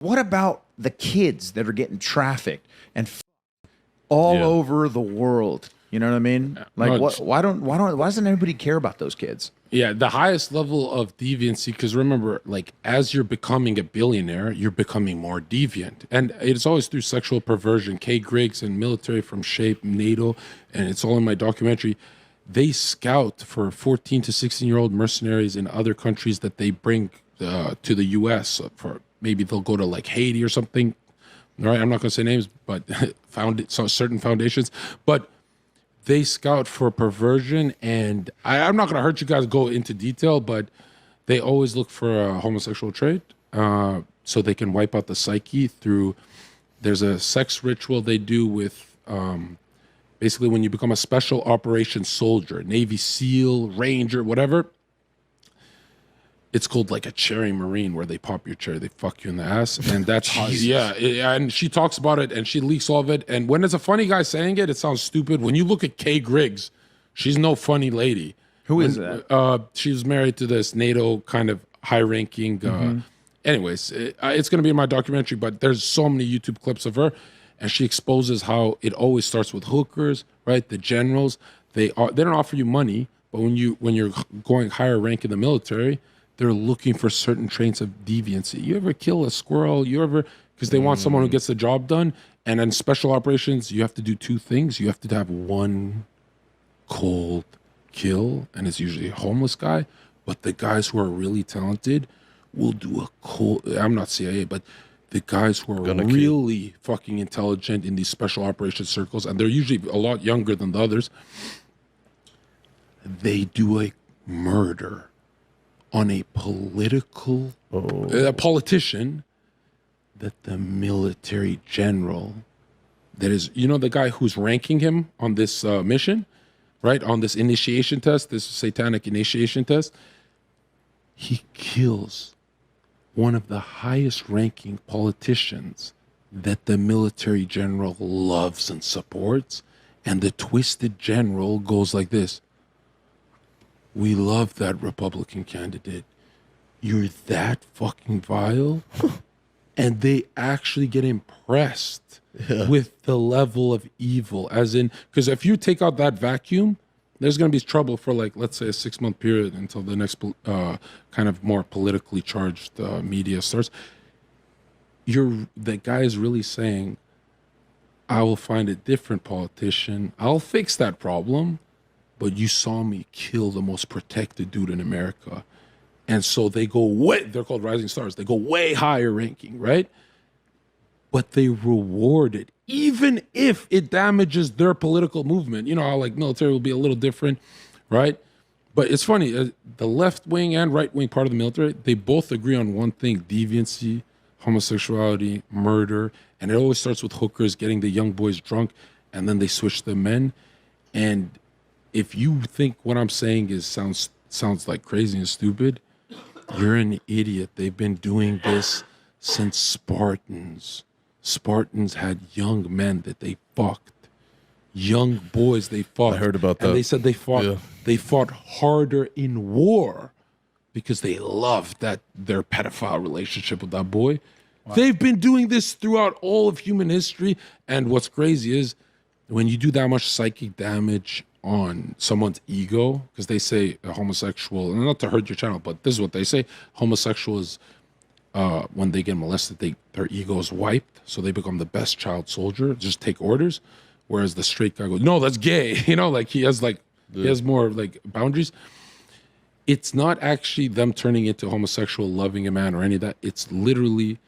What about the kids that are getting trafficked and all over the world? You know what I mean? Like, No, why doesn't anybody care about those kids? Yeah, the highest level of deviancy, because remember, like, as you're becoming a billionaire, you're becoming more deviant. And it's always through sexual perversion. Kay Griggs and Military from Shape, NATO, and it's all in my documentary. They scout for 14 to 16-year-old mercenaries in other countries that they bring to the U.S. For maybe they'll go to like Haiti or something. All right, I'm not going to say names, but certain foundations. But they scout for perversion, and I'm not going to hurt you guys go into detail, but they always look for a homosexual trait so they can wipe out the psyche through. There's a sex ritual they do with basically when you become a special operations soldier, Navy SEAL, Ranger, whatever. It's called like a cherry Marine, where they pop your cherry, they fuck you in the ass, and that's how. Yeah, and she talks about it, and she leaks all of it. And when it's a funny guy saying it, it sounds stupid. When you look at Kay Griggs, she's no funny lady. Who is that? She was married to this NATO kind of high-ranking. Anyways, it's going to be in my documentary, but there's so many YouTube clips of her, and she exposes how it always starts with hookers, right? The generals, they don't offer you money, but when you're going higher rank in the military, they're looking for certain traits of deviancy. You ever kill a squirrel? Because they want someone who gets the job done. And in special operations, you have to do two things. You have to have one cold kill, and it's usually a homeless guy. But the guys who are really talented will do a cold. I'm not CIA, but the guys who are really fucking intelligent in these special operations circles, and they're usually a lot younger than the others, they do a murder on a politician that the military general, that is, the guy who's ranking him on this mission, right, on this initiation test, this satanic initiation test, he kills one of the highest ranking politicians that the military general loves and supports. And the twisted general goes like this: we love that Republican candidate. You're that fucking vile. And they actually get impressed with the level of evil. As in, because if you take out that vacuum, there's going to be trouble for, like, let's say a 6-month period until the next kind of more politically charged media starts. The guy is really saying, I will find a different politician. I'll fix that problem. But you saw me kill the most protected dude in America. And so they go they're called rising stars. They go way higher ranking, right? But they reward it, even if it damages their political movement. You know how, like, military will be a little different, right? But it's funny, the left wing and right wing part of the military, they both agree on one thing: deviancy, homosexuality, murder. And it always starts with hookers getting the young boys drunk, and then they switch to men. And if you think what I'm saying sounds like crazy and stupid, you're an idiot. They've been doing this since Spartans. Spartans had young men that they fucked. Young boys they fought. I heard about that. And they said they fought harder in war because they loved their pedophile relationship with that boy. Wow. They've been doing this throughout all of human history. And what's crazy is when you do that much psychic damage on someone's ego, because they say a homosexual, and not to hurt your channel, but this is what they say: homosexual is when they get molested, their ego is wiped, so they become the best child soldier, just take orders. Whereas the straight guy goes, no, that's gay. Like he has more like boundaries. It's not actually them turning into homosexual, loving a man or any of that. It's literally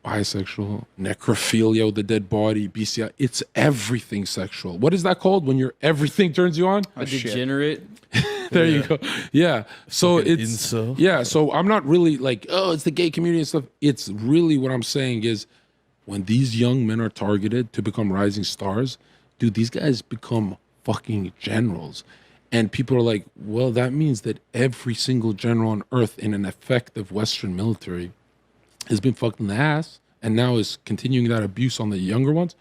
bisexual, necrophilia with the dead body, BCI. It's everything sexual. What is that called when everything turns you on? A degenerate. There you go. Yeah. So Fucking it's incel. yeah. So I'm not really like, oh, it's the gay community and stuff. It's really what I'm saying is, when these young men are targeted to become rising stars, dude, these guys become fucking generals. And people are like, well, that means that every single general on earth in an effective Western military has been fucked in the ass and now is continuing that abuse on the younger ones.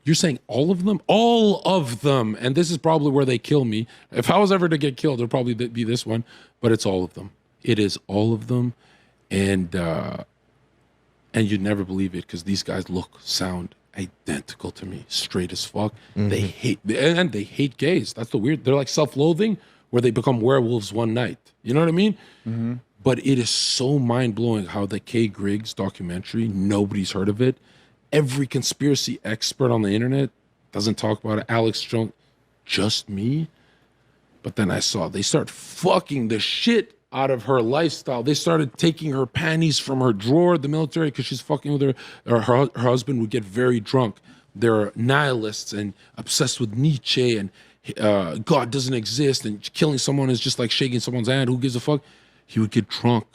You're saying all of them? All of them. And this is probably where they kill me. If I was ever to get killed, it'll probably be this one, but it's all of them. It is all of them. And And you'd never believe it because these guys sound identical to me, straight as fuck. They hate, and they hate gays. That's the weird. They're like self-loathing, where they become werewolves one night. You know what I mean? But it is so mind-blowing how the Kay Griggs documentary, nobody's heard of it. Every conspiracy expert on the internet doesn't talk about it. Alex Jones, just me. But then I saw they start fucking the shit out of her lifestyle. They started taking her panties from her drawer, the military, because she's fucking with her. Or her husband would get very drunk. They're nihilists and obsessed with Nietzsche and God doesn't exist and killing someone is just like shaking someone's hand. Who gives a fuck? He would get drunk.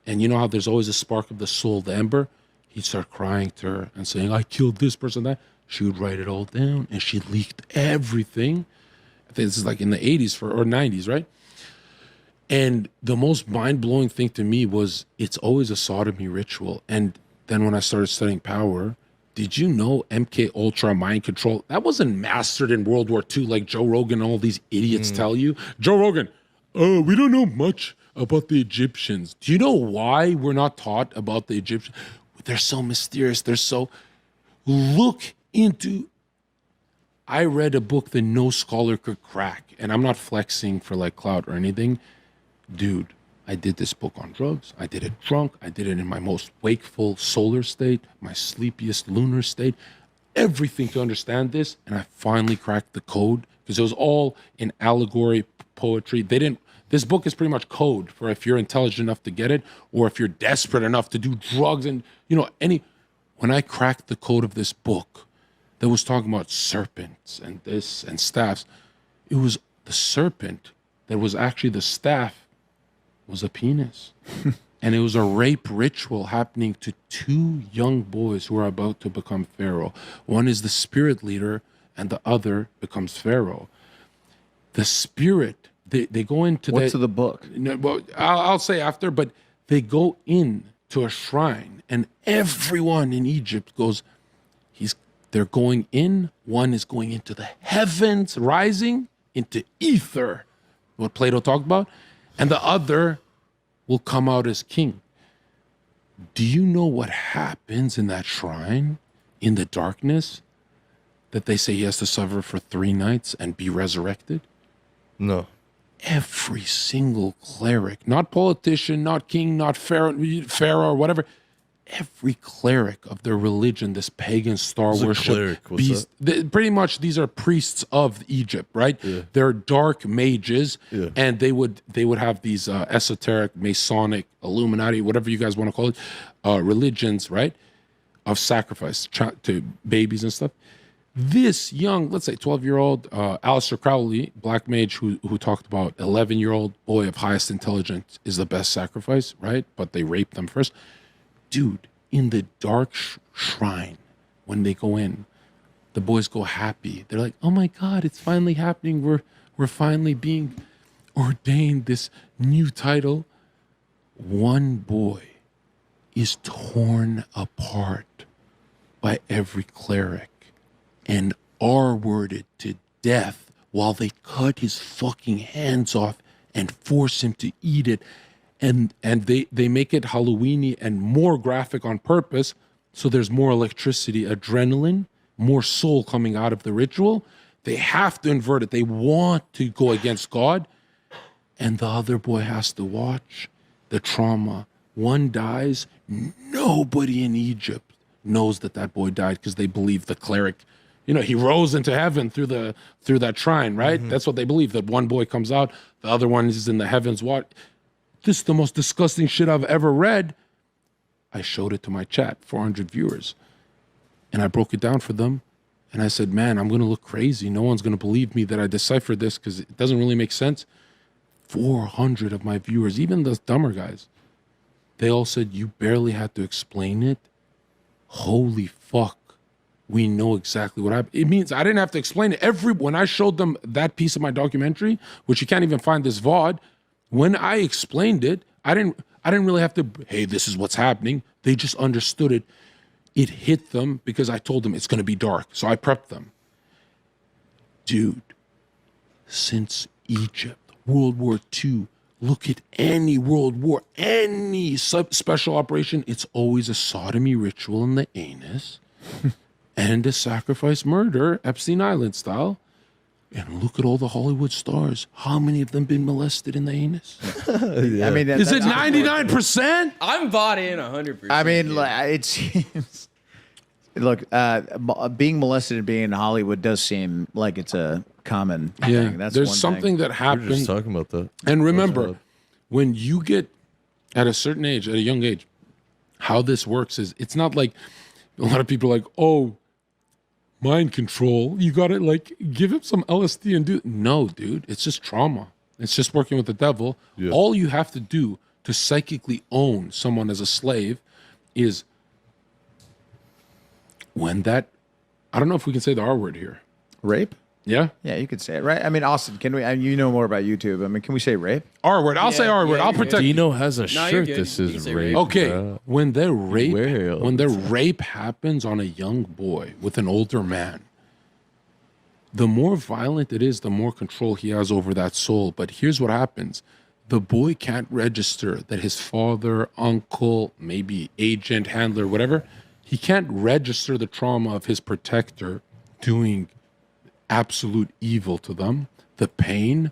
And you know how there's always a spark of the soul, the ember? He'd start crying to her and saying, I killed this person, that. She would write it all down and she leaked everything. I think this is like in the 80s or 90s, right? And the most mind-blowing thing to me was it's always a sodomy ritual. And then when I started studying power, did you know MK Ultra mind control, that wasn't mastered in World War II like Joe Rogan and all these idiots tell you? Joe Rogan, we don't know much about the Egyptians. Do you know why we're not taught about the Egyptians? They're so mysterious. They're so... Look into... I read a book that no scholar could crack. And I'm not flexing for like clout or anything. Dude, I did this book on drugs. I did it drunk. I did it in my most wakeful solar state, my sleepiest lunar state, everything to understand this. And I finally cracked the code because it was all in allegory poetry. This book is pretty much code for if you're intelligent enough to get it or if you're desperate enough to do drugs and, when I cracked the code of this book that was talking about serpents and this and staffs, it was the serpent that was actually the staff was a penis. And it was a rape ritual happening to two young boys who are about to become pharaoh. One is the spirit leader and the other becomes pharaoh. The spirit, they go into What's the book? Well, I'll say after, but they go in to a shrine and everyone in Egypt goes, they're going in. One is going into the heavens, rising into ether, what Plato talked about. And the other will come out as king. Do you know what happens in that shrine in the darkness that they say he has to suffer for 3 nights and be resurrected? No. Every single cleric, not politician, not king, not pharaoh or whatever, every cleric of their religion, this pagan star worship beast, pretty much these are priests of Egypt, right? Yeah. They're dark mages, and they would have these esoteric, Masonic, Illuminati, whatever you guys want to call it, religions, right? Of sacrifice to babies and stuff. This young, let's say 12-year-old Aleister Crowley, black mage who talked about 11-year-old boy of highest intelligence is the best sacrifice, right? But they raped them first. Dude, in the dark shrine, when they go in, the boys go happy. They're like, oh my God, it's finally happening. We're finally being ordained this new title. One boy is torn apart by every cleric and R-worded to death while they cut his fucking hands off and force him to eat it. And they make it Halloween-y and more graphic on purpose, so there's more electricity, adrenaline, more soul coming out of the ritual. They have to invert it. They want to go against God. And the other boy has to watch the trauma. One dies. Nobody in Egypt knows that boy died because they believe the cleric, he rose into heaven through that shrine, right? Mm-hmm. That's what they believe, that one boy comes out, the other one is in the heavens. What? This is the most disgusting shit I've ever read. I showed it to my chat, 400 viewers. And I broke it down for them. And I said, man, I'm going to look crazy. No one's going to believe me that I deciphered this because it doesn't really make sense. 400 of my viewers, even the dumber guys, they all said, you barely had to explain it. Holy fuck. We know exactly what happened. It means I didn't have to explain it. When I showed them that piece of my documentary, which you can't even find this VOD, when I explained it, I didn't really have to, hey, this is what's happening. They just understood it. It hit them because I told them it's going to be dark. So I prepped them. Dude, since Egypt, World War II, Look at any world war, any special operation. It's always a sodomy ritual in the anus and a sacrifice murder, Epstein Island style. And look at all the Hollywood stars. How many of them been molested in the anus? I mean, Is it 99%? I'm bought in 100%. I mean, it seems. Look, being molested and being in Hollywood does seem like it's a common thing. That's there's one something thing. that We were happens. just talking about that. And remember, when you get at a certain age, at a young age, how this works is it's not like a lot of people are like, oh, mind control. You got to like give him some LSD and do it. No, dude, it's just trauma. It's just working with the devil. Yeah. All you have to do to psychically own someone as a slave is when that, I don't know if we can say the R word here. Rape? Yeah? Yeah, you could say it, right? I mean, Austin, can we? You know more about YouTube. I mean, can we say rape? R word. I'll say R word. yeah, I'll you're good. protect you. Dino has a No, you're shirt good. that You can says say rape. rape. Okay, bro. when the Well, rape happens on a young boy with an older man, the more violent it is, the more control he has over that soul. But here's what happens. The boy can't register that his father, uncle, maybe agent, handler, whatever, he can't register the trauma of his protector doing absolute evil to them, the pain.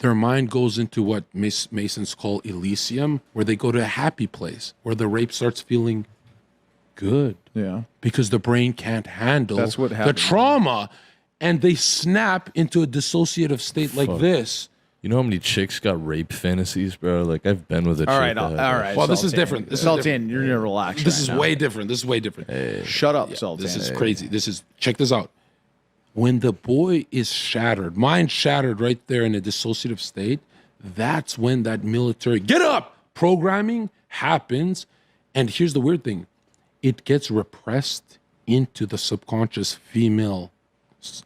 Their mind goes into what Masons call Elysium, where they go to a happy place, where the rape starts feeling good. Yeah. Because the brain can't handle That's what the happened. trauma, and they snap into a dissociative state like this. you know how many chicks got rape fantasies, bro? Like I've been with a All chick. right, that all had that. right. Well, this is Sultan. different. This is Sultan, different. you're gonna relax. This right is now. way different. This is way different. Shut up, Sultan. This is crazy. Check this out. When the boy is shattered, mind shattered right there in a dissociative state, that's when that military get up programming happens. And here's the weird thing. It gets repressed into the subconscious female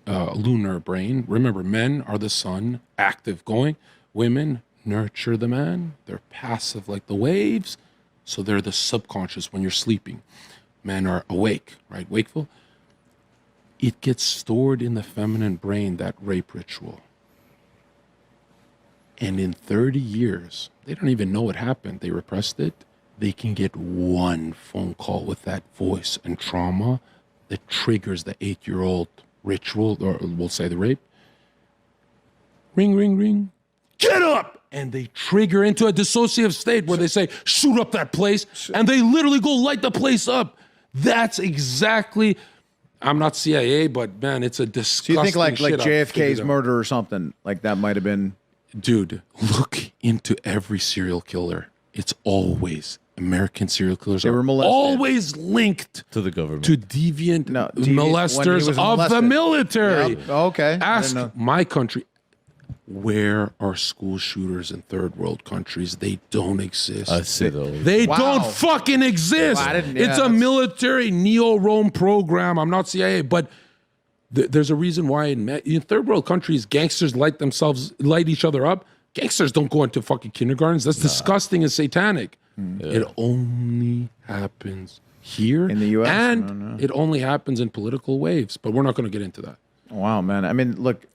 lunar brain. Remember, men are the sun, active going. Women nurture the man. They're passive like the waves. So they're the subconscious when you're sleeping. Men are awake, right? Wakeful. It gets stored in the feminine brain, that rape ritual. And in 30 years, they don't even know what happened. They repressed it. They can get one phone call with that voice and trauma that triggers the 8-year-old ritual, or we'll say the rape. Ring, ring, ring. Get up! And they trigger into a dissociative state where they say, shoot up that place. And they literally go light the place up. That's exactly... I'm not CIA, but man, it's a So disgusting you think like shit I've JFK's figured out. murder or something like that might have been? Dude, look into every serial killer. It's always American serial killers They are were molested. always linked To the government. to deviant, No, deviant- when he molesters was of the molested. military. Yep. Oh, okay. I didn't Ask know. my country, where are school shooters in third world countries? They don't exist. I see those. They Wow. don't fucking exist. Wow, I didn't- It's yeah, a that's- military neo-Rome program. I'm not CIA, but there's a reason why in third world countries, gangsters light each other up. Gangsters don't go into fucking kindergartens. That's disgusting and satanic. It only happens here In the US? and it only happens in political waves. But we're not going to get into that. Wow, man. I mean, look,